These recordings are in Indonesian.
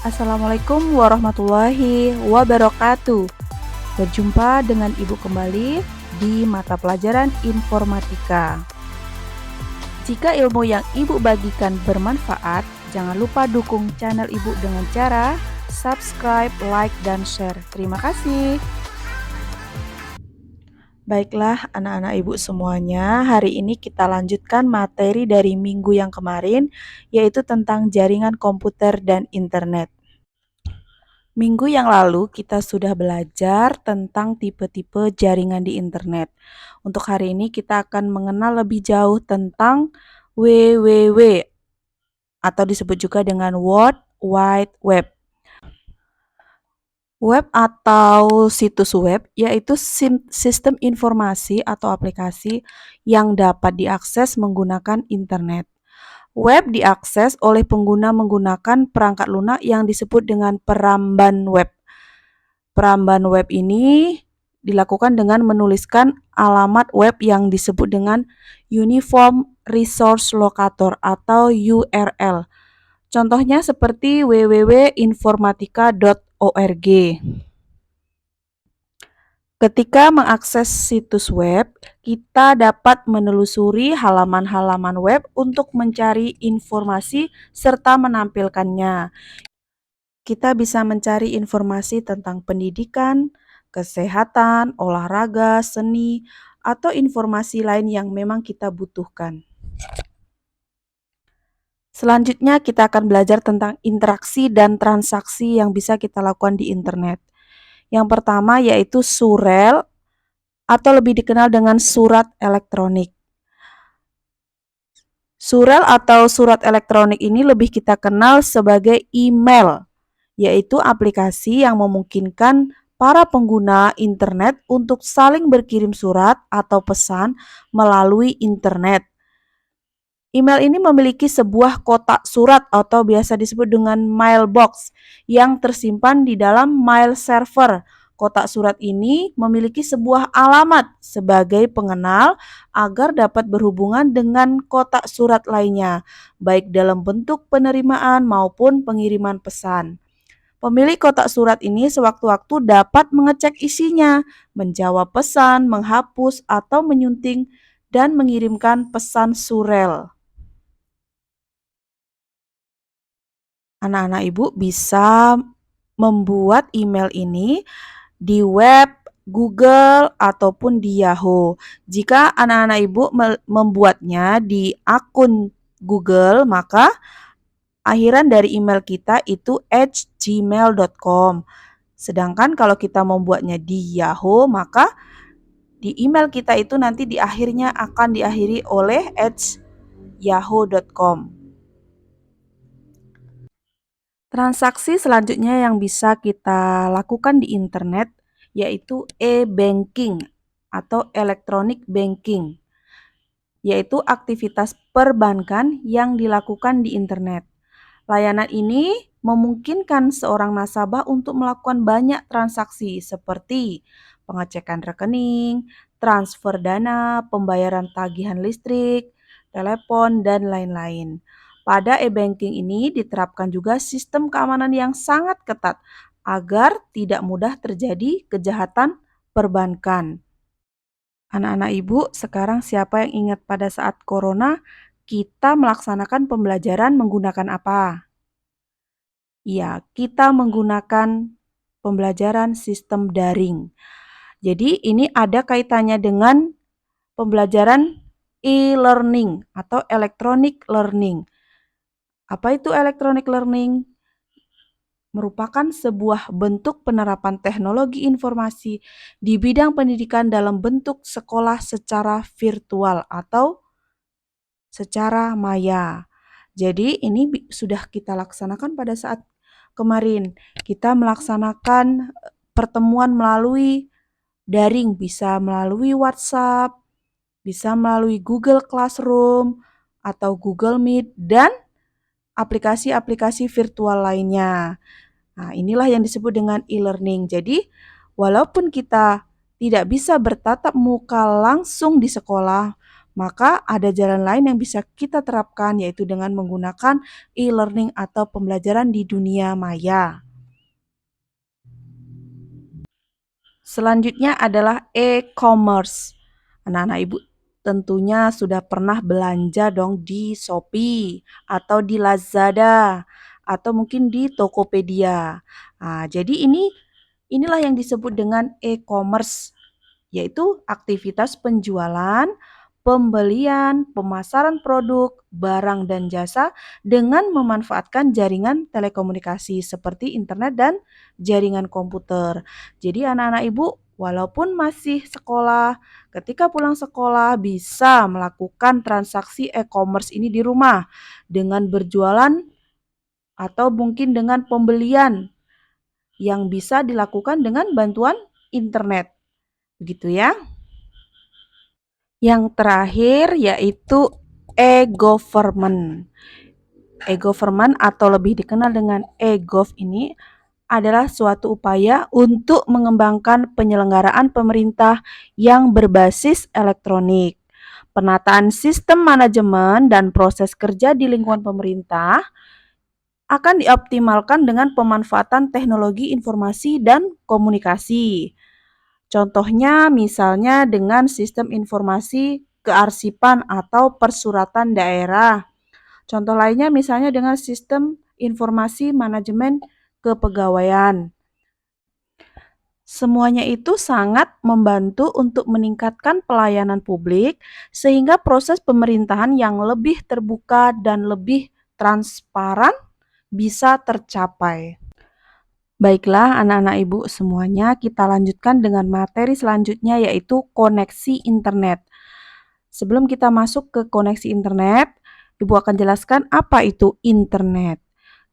Assalamualaikum warahmatullahi wabarakatuh. Berjumpa dengan Ibu kembali di mata pelajaran informatika. Jika ilmu yang Ibu bagikan bermanfaat, jangan lupa dukung channel Ibu dengan cara subscribe, like, dan share. Terima kasih. Baiklah anak-anak Ibu semuanya, hari ini kita lanjutkan materi dari minggu yang kemarin, yaitu tentang jaringan komputer dan internet. Minggu yang lalu kita sudah belajar tentang tipe-tipe jaringan di internet. Untuk hari ini kita akan mengenal lebih jauh tentang WWW atau disebut juga dengan World Wide Web. Web atau situs web yaitu sistem informasi atau aplikasi yang dapat diakses menggunakan internet. Web diakses oleh pengguna menggunakan perangkat lunak yang disebut dengan peramban web. Peramban web ini dilakukan dengan menuliskan alamat web yang disebut dengan Uniform Resource Locator atau URL. Contohnya seperti www.informatika.org. Ketika mengakses situs web, kita dapat menelusuri halaman-halaman web untuk mencari informasi serta menampilkannya. Kita bisa mencari informasi tentang pendidikan, kesehatan, olahraga, seni, atau informasi lain yang memang kita butuhkan. Selanjutnya kita akan belajar tentang interaksi dan transaksi yang bisa kita lakukan di internet. Yang pertama yaitu surel atau lebih dikenal dengan surat elektronik. Surel atau surat elektronik ini lebih kita kenal sebagai email, yaitu aplikasi yang memungkinkan para pengguna internet untuk saling berkirim surat atau pesan melalui internet. Email ini memiliki sebuah kotak surat atau biasa disebut dengan mailbox yang tersimpan di dalam mail server. Kotak surat ini memiliki sebuah alamat sebagai pengenal agar dapat berhubungan dengan kotak surat lainnya, baik dalam bentuk penerimaan maupun pengiriman pesan. Pemilik kotak surat ini sewaktu-waktu dapat mengecek isinya, menjawab pesan, menghapus, atau menyunting dan mengirimkan pesan surel. Anak-anak Ibu bisa membuat email ini di web, Google, ataupun di Yahoo. Jika anak-anak Ibu membuatnya di akun Google, maka akhiran dari email kita itu @gmail.com. Sedangkan kalau kita membuatnya di Yahoo, maka di email kita itu nanti di akhirnya akan diakhiri oleh @yahoo.com. Transaksi selanjutnya yang bisa kita lakukan di internet yaitu e-banking atau electronic banking, yaitu aktivitas perbankan yang dilakukan di internet. Layanan ini memungkinkan seorang nasabah untuk melakukan banyak transaksi seperti pengecekan rekening, transfer dana, pembayaran tagihan listrik, telepon, dan lain-lain. Pada e-banking ini diterapkan juga sistem keamanan yang sangat ketat agar tidak mudah terjadi kejahatan perbankan. Anak-anak Ibu, sekarang siapa yang ingat pada saat corona kita melaksanakan pembelajaran menggunakan apa? Iya, kita menggunakan pembelajaran sistem daring. Jadi ini ada kaitannya dengan pembelajaran e-learning atau electronic learning. Apa itu electronic learning? Merupakan sebuah bentuk penerapan teknologi informasi di bidang pendidikan dalam bentuk sekolah secara virtual atau secara maya. Jadi ini sudah kita laksanakan pada saat kemarin. Kita melaksanakan pertemuan melalui daring, bisa melalui WhatsApp, bisa melalui Google Classroom atau Google Meet dan aplikasi-aplikasi virtual lainnya. Nah, inilah yang disebut dengan e-learning. Jadi, walaupun kita tidak bisa bertatap muka langsung di sekolah, Maka ada jalan lain yang bisa kita terapkan, yaitu dengan menggunakan e-learning atau pembelajaran di dunia maya. Selanjutnya adalah e-commerce. Anak-anak ibu tentunya sudah pernah belanja dong di Shopee atau di Lazada atau mungkin di Tokopedia. Nah, jadi inilah yang disebut dengan e-commerce, yaitu aktivitas penjualan, pembelian, pemasaran produk, barang dan jasa dengan memanfaatkan jaringan telekomunikasi seperti internet dan jaringan komputer. Jadi anak-anak ibu walaupun masih sekolah, ketika pulang sekolah bisa melakukan transaksi e-commerce ini di rumah dengan berjualan atau mungkin dengan pembelian yang bisa dilakukan dengan bantuan internet. Begitu ya. Yang terakhir yaitu e-government. E-government atau lebih dikenal dengan e-gov ini adalah suatu upaya untuk mengembangkan penyelenggaraan pemerintah yang berbasis elektronik. Penataan sistem manajemen dan proses kerja di lingkungan pemerintah akan dioptimalkan dengan pemanfaatan teknologi informasi dan komunikasi. Contohnya misalnya dengan sistem informasi kearsipan atau persuratan daerah. Contoh lainnya misalnya dengan sistem informasi manajemen kepegawaian. Semuanya itu sangat membantu untuk meningkatkan pelayanan publik sehingga proses pemerintahan yang lebih terbuka dan lebih transparan bisa tercapai. Baiklah anak-anak ibu semuanya, kita lanjutkan dengan materi selanjutnya yaitu koneksi internet. Sebelum kita masuk ke koneksi internet, ibu akan jelaskan apa itu internet.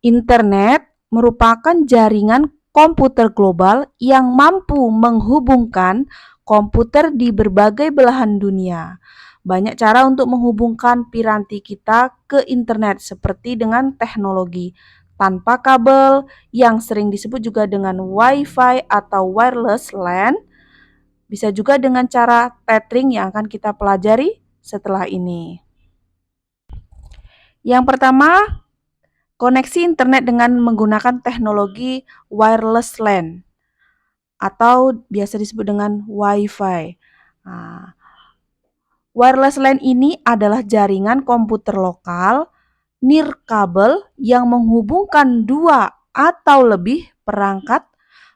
Internet merupakan jaringan komputer global yang mampu menghubungkan komputer di berbagai belahan dunia. Banyak cara untuk menghubungkan piranti kita ke internet seperti dengan teknologi tanpa kabel yang sering disebut juga dengan Wi-Fi atau wireless LAN. Bisa juga dengan cara tethering yang akan kita pelajari setelah ini. Yang pertama, koneksi internet dengan menggunakan teknologi wireless LAN atau biasa disebut dengan Wi-Fi. Nah, wireless LAN ini adalah jaringan komputer lokal nirkabel yang menghubungkan dua atau lebih perangkat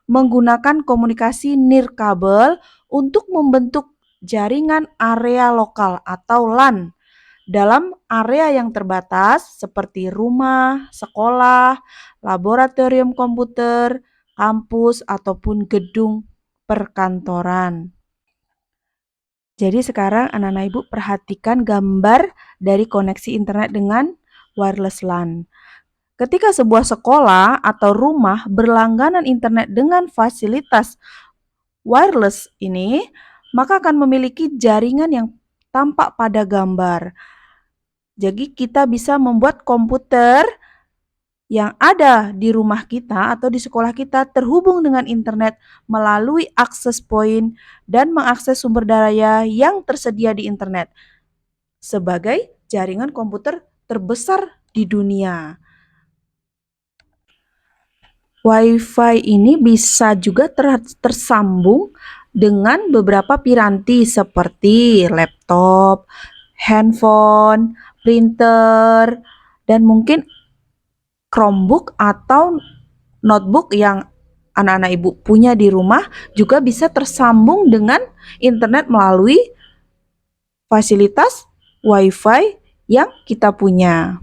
menggunakan komunikasi nirkabel untuk membentuk jaringan area lokal atau LAN dalam area yang terbatas seperti rumah, sekolah, laboratorium komputer, kampus, ataupun gedung perkantoran. Jadi sekarang anak-anak ibu perhatikan gambar dari koneksi internet dengan wireless LAN. Ketika sebuah sekolah atau rumah berlangganan internet dengan fasilitas wireless ini, maka akan memiliki jaringan yang tampak pada gambar. Jadi kita bisa membuat komputer yang ada di rumah kita atau di sekolah kita terhubung dengan internet melalui akses point dan mengakses sumber daya yang tersedia di internet sebagai jaringan komputer terbesar di dunia. Wi-Fi ini bisa juga tersambung dengan beberapa piranti seperti laptop, handphone, printer, dan mungkin Chromebook atau notebook yang anak-anak ibu punya di rumah juga bisa tersambung dengan internet melalui fasilitas Wi-Fi yang kita punya.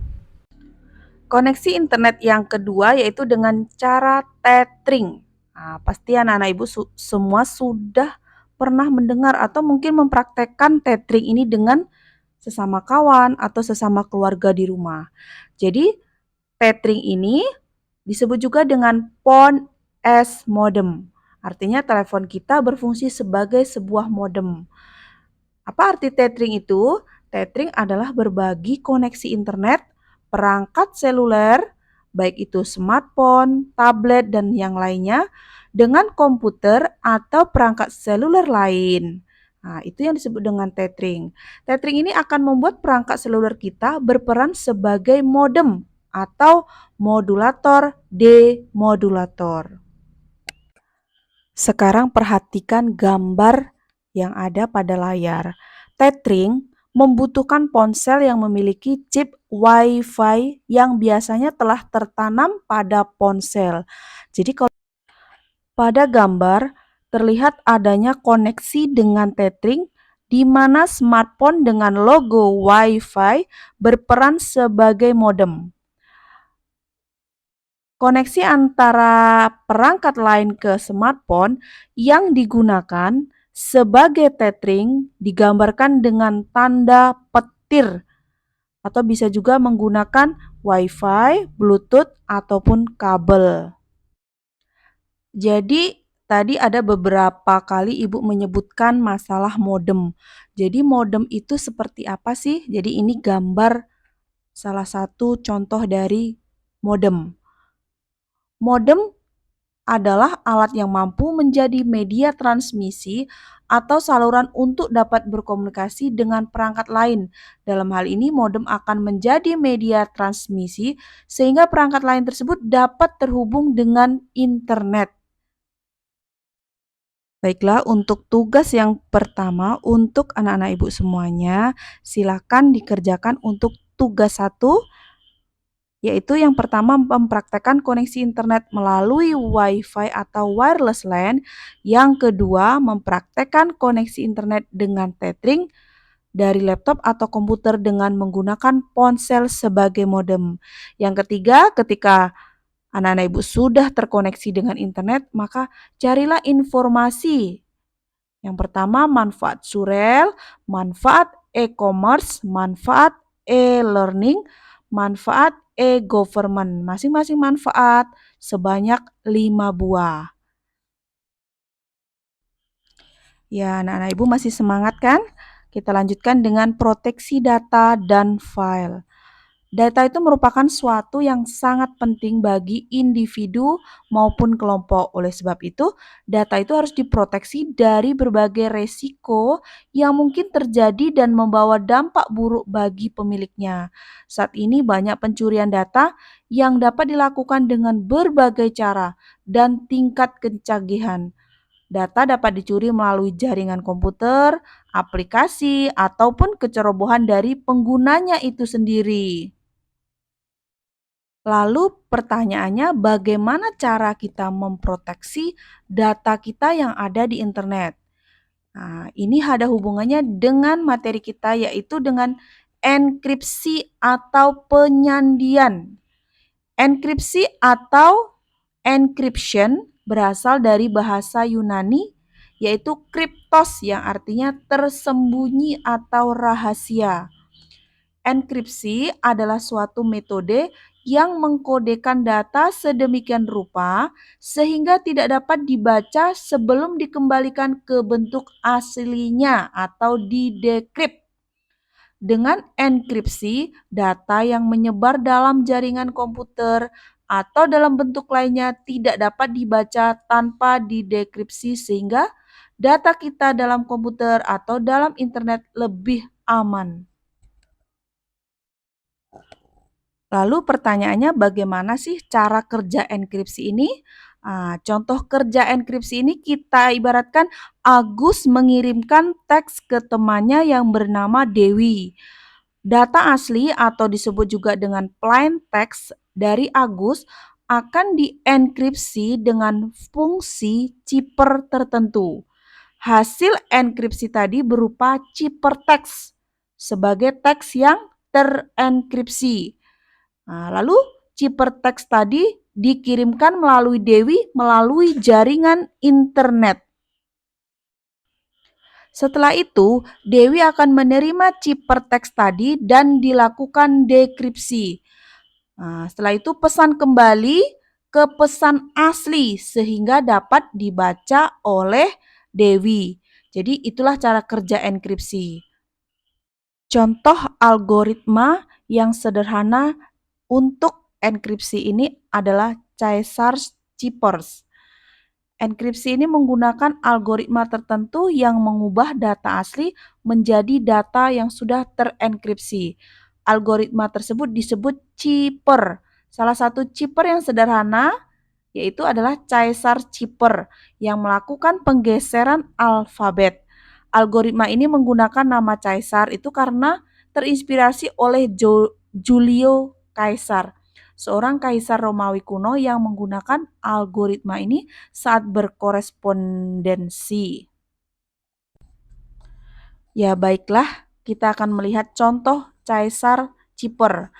Koneksi internet yang kedua yaitu dengan cara tethering. Nah, pasti anak-anak ibu semua sudah pernah mendengar atau mungkin mempraktekkan tethering ini dengan sesama kawan atau sesama keluarga di rumah. Jadi tethering ini disebut juga dengan phone as modem. Artinya telepon kita berfungsi sebagai sebuah modem. Apa arti tethering itu? Tethering adalah berbagi koneksi internet perangkat seluler, baik itu smartphone, tablet, dan yang lainnya, dengan komputer atau perangkat seluler lain. Nah, itu yang disebut dengan tethering. Tethering ini akan membuat perangkat seluler kita berperan sebagai modem atau modulator demodulator. Sekarang perhatikan gambar yang ada pada layar. Tethering membutuhkan ponsel yang memiliki chip Wi-Fi yang biasanya telah tertanam pada ponsel. Jadi kalau pada gambar terlihat adanya koneksi dengan tethering di mana smartphone dengan logo Wi-Fi berperan sebagai modem. Koneksi antara perangkat lain ke smartphone yang digunakan sebagai tethering digambarkan dengan tanda petir atau bisa juga menggunakan Wi-Fi, Bluetooth, ataupun kabel. Jadi tadi ada beberapa kali Ibu menyebutkan masalah modem. Jadi modem itu seperti apa sih? Jadi ini gambar salah satu contoh dari modem. Modem adalah alat yang mampu menjadi media transmisi atau saluran untuk dapat berkomunikasi dengan perangkat lain. Dalam hal ini, modem akan menjadi media transmisi sehingga perangkat lain tersebut dapat terhubung dengan internet. Baiklah, untuk tugas yang pertama untuk anak-anak Ibu semuanya, silakan dikerjakan untuk tugas 1, yaitu yang pertama mempraktekkan koneksi internet melalui Wi-Fi atau wireless LAN. Yang kedua, mempraktekkan koneksi internet dengan tethering dari laptop atau komputer dengan menggunakan ponsel sebagai modem. Yang ketiga, ketika anak-anak Ibu sudah terkoneksi dengan internet, maka carilah informasi. Yang pertama, manfaat surel, manfaat e-commerce, manfaat e-learning, manfaat e-government. Masing-masing manfaat sebanyak 5 buah. Ya, anak-anak Ibu masih semangat kan? Kita lanjutkan dengan proteksi data dan file. Data itu merupakan suatu yang sangat penting bagi individu maupun kelompok. Oleh sebab itu, data itu harus diproteksi dari berbagai resiko yang mungkin terjadi dan membawa dampak buruk bagi pemiliknya. Saat ini banyak pencurian data yang dapat dilakukan dengan berbagai cara dan tingkat kecanggihan. Data dapat dicuri melalui jaringan komputer, aplikasi, ataupun kecerobohan dari penggunanya itu sendiri. Lalu pertanyaannya, bagaimana cara kita memproteksi data kita yang ada di internet? Nah, ini ada hubungannya dengan materi kita, yaitu dengan enkripsi atau penyandian. Enkripsi atau encryption berasal dari bahasa Yunani, yaitu kriptos yang artinya tersembunyi atau rahasia. Enkripsi adalah suatu metode yang mengkodekan data sedemikian rupa sehingga tidak dapat dibaca sebelum dikembalikan ke bentuk aslinya atau didekrip. Dengan enkripsi, data yang menyebar dalam jaringan komputer atau dalam bentuk lainnya tidak dapat dibaca tanpa didekripsi sehingga data kita dalam komputer atau dalam internet lebih aman. Lalu pertanyaannya bagaimana sih cara kerja enkripsi ini? Contoh kerja enkripsi ini kita ibaratkan Agus mengirimkan teks ke temannya yang bernama Dewi. Data asli atau disebut juga dengan plain text dari Agus akan dienkripsi dengan fungsi cipher tertentu. Hasil enkripsi tadi berupa ciphertext sebagai teks yang terenkripsi. Lalu ciphertext tadi dikirimkan melalui Dewi melalui jaringan internet. Setelah itu, Dewi akan menerima ciphertext tadi dan dilakukan dekripsi. Setelah itu pesan kembali ke pesan asli sehingga dapat dibaca oleh Dewi. Jadi itulah cara kerja enkripsi. Contoh algoritma yang sederhana untuk enkripsi ini adalah Caesar's Chippers. Enkripsi ini menggunakan algoritma tertentu yang mengubah data asli menjadi data yang sudah terenkripsi. Algoritma tersebut disebut chipper. Salah satu chipper yang sederhana yaitu adalah Caesar chipper yang melakukan penggeseran alfabet. Algoritma ini menggunakan nama Caesar itu karena terinspirasi oleh Julio Caesar, seorang kaisar Romawi kuno yang menggunakan algoritma ini saat berkorespondensi. Ya baiklah, kita akan melihat contoh Caesar chipper.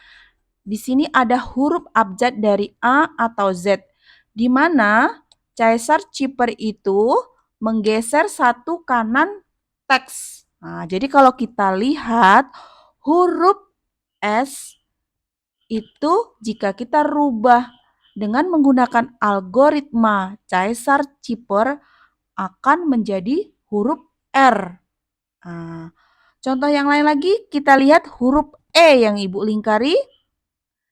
Di sini ada huruf abjad dari A atau Z, di mana Caesar chipper itu menggeser satu kanan teks. Nah, jadi kalau kita lihat huruf S itu jika kita rubah dengan menggunakan algoritma Caesar chipper akan menjadi huruf R. Nah, contoh yang lain lagi kita lihat huruf E yang Ibu lingkari.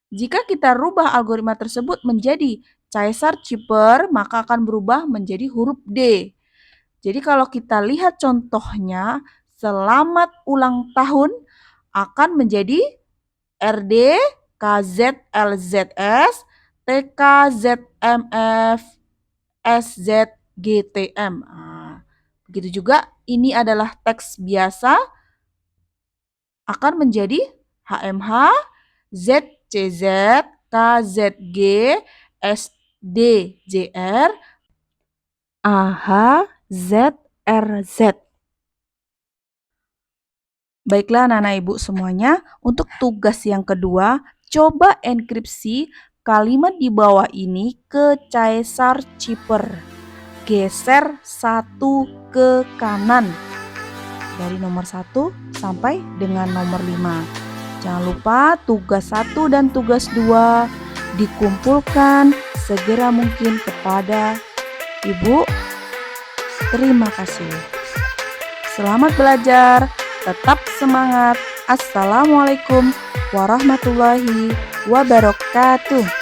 Jika kita rubah algoritma tersebut menjadi Caesar chipper, maka akan berubah menjadi huruf D. Jadi kalau kita lihat contohnya, selamat ulang tahun akan menjadi RD, KZ, LZS, TK, ZMF, SZ, GTM. Nah, begitu juga ini adalah teks biasa akan menjadi HMH, ZCZ, KZG, SDJR, AH, ZRZ. Baiklah anak-anak ibu semuanya, untuk tugas yang kedua, coba enkripsi kalimat di bawah ini ke Caesar chipper. Geser satu ke kanan dari nomor 1 sampai dengan nomor 5. Jangan lupa tugas 1 dan tugas 2 dikumpulkan segera mungkin kepada Ibu. Terima kasih. Selamat belajar, tetap semangat. Assalamualaikum warahmatullahi wabarakatuh.